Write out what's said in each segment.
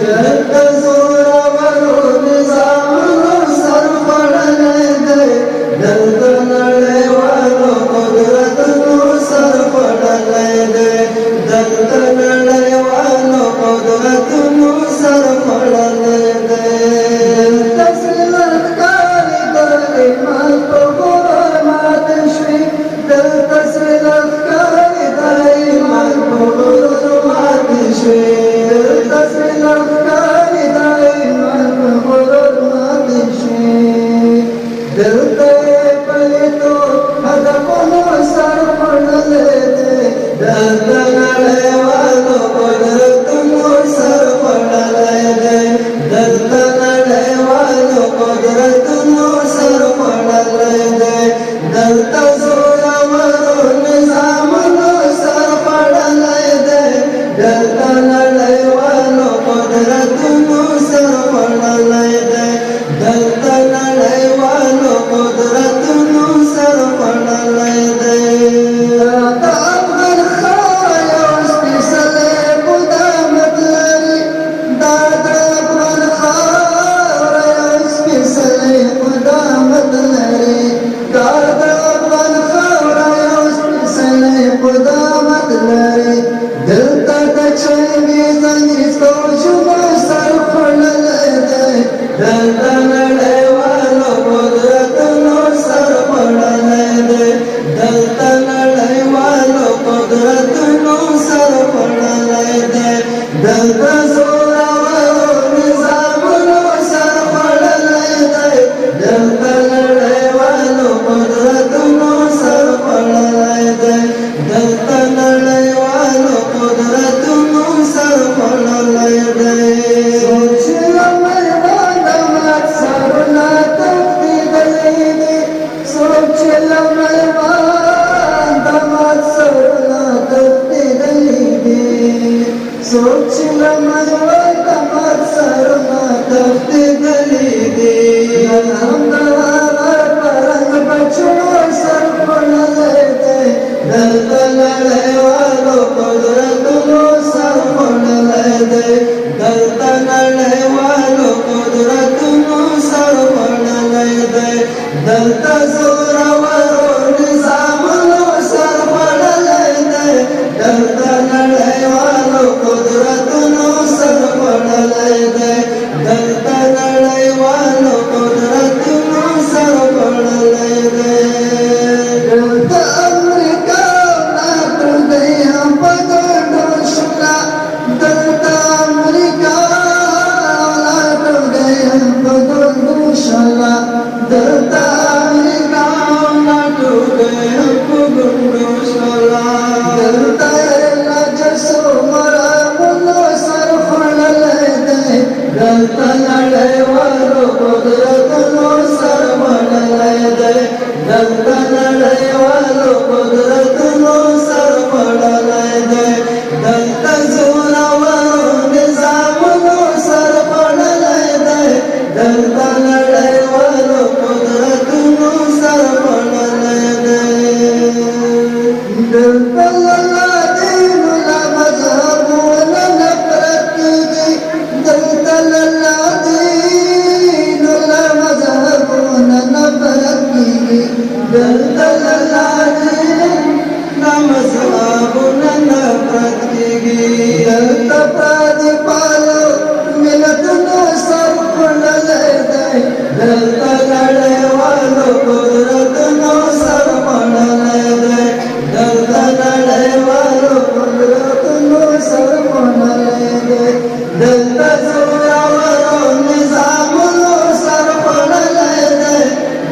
दलता जोरावरून जामलो सरपडले दे दलता नळेवालो कुदरतनो सरपडले दे दलता नळेवालो कुदरतनो सरपडले दे तसलतकारी दले मातो गोर मातश्री तसलतकारी दले मातो गोर मातश्री तसलतकारी दले मातो गोर मातश्री दलते पले तो हदा कोनो सर पडले दे दलता नळेवालो कुदरतनो सर पडले दे दलता नळेवालो कुदरतनो सर पडले दे दलता जोरावरून जामलो सर पडले दे दलता नळेवालो कुदरतनो सर पडले दे दलता नळेवालो कुदरतनो सर पडले दे दादा खाया उसने कुदामत लरी दादा खाया उसने कुदामत लरी दादा खाया उसने कुदामत लरी दलता तछवी जंगी सोचुमा सर पडले दे दलता नळेवालो कुदरतनो सर पडले दे दलता नळेवालो कुदरतनो सर पडले दे दलता जोरावरून जामलो सर पडले दे दलता नळेवालो कुदरतनो सर पडले दे दलता नळेवालो कुदरतनो सर पडले दे सोचला मरवाना मात सरुना तख्ती दलेगी सोचला मरवाना मात सरुना तख्ती दलेगी सोचला मरवाना मात सरुना तख्ती दलेगी हमदार परंग बचड़ो सर पडले दे दलता नळेवालो कुदरतनो सर पडले दे दलता नळेवालो कुदरतनो सर पडले दे दलता जोरावरून जामलो सर पडले दे दलता नळेवालो कुदरतनो सर पडले दे दलता नळेवालो कुदरतनो सर पडले दे दलता अमेरिका नात गया पगडो शुक्ला दलता अमेरिका नात गया पगडो शुक्ला दलता अमेरिका नात गया पगडो शुक्ला दलता राजसो मरा मुनो सर पडले दे दलता नळेवालो कुदरतनो सर पडले दे दलता नळेवालो कुदरतनो सर पडले दे दलता जोरावरून जामलो सर पडले दे दलता नळेवालो कुदरतनो सर पडले दे दलता लल्ला दीनुला मजहबुना नफरत कीगी दलता लल्ला दीनुला मजहबुना नफरत कीगी दलता लल्ला दीनुला मजहबुना नफरत कीगी दलता प्रादिपालो मिलतनो सर पडले दे दलता नळेवालो कुदरतनो सर पडले दे दलता नळेवालो कुदरतनो सर पडले दे दलता जोरावरून जामलो सर पडले दे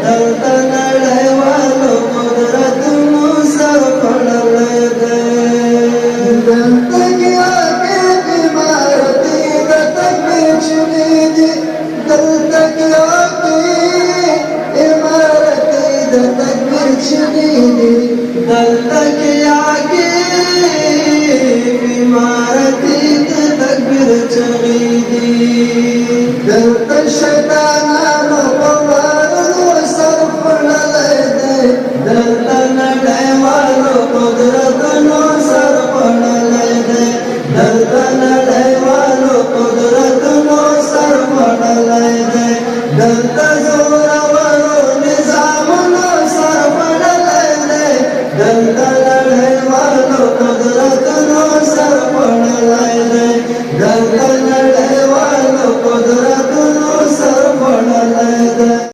दलता नळेवालो कुदरतनो सर पडले दे दलता गया के इमारती दलता बेचने दी दलता गया के इमारती दलता बेचने दी दलता गया के इमारती दलता बेचने दी दलता शैताना पवारो सर पडले दे दलता नळेवालो कुदरतनो सर पडले दे दलता नळेवालो कुदरतनो કુદરતનો સરપણ લઈ જાય.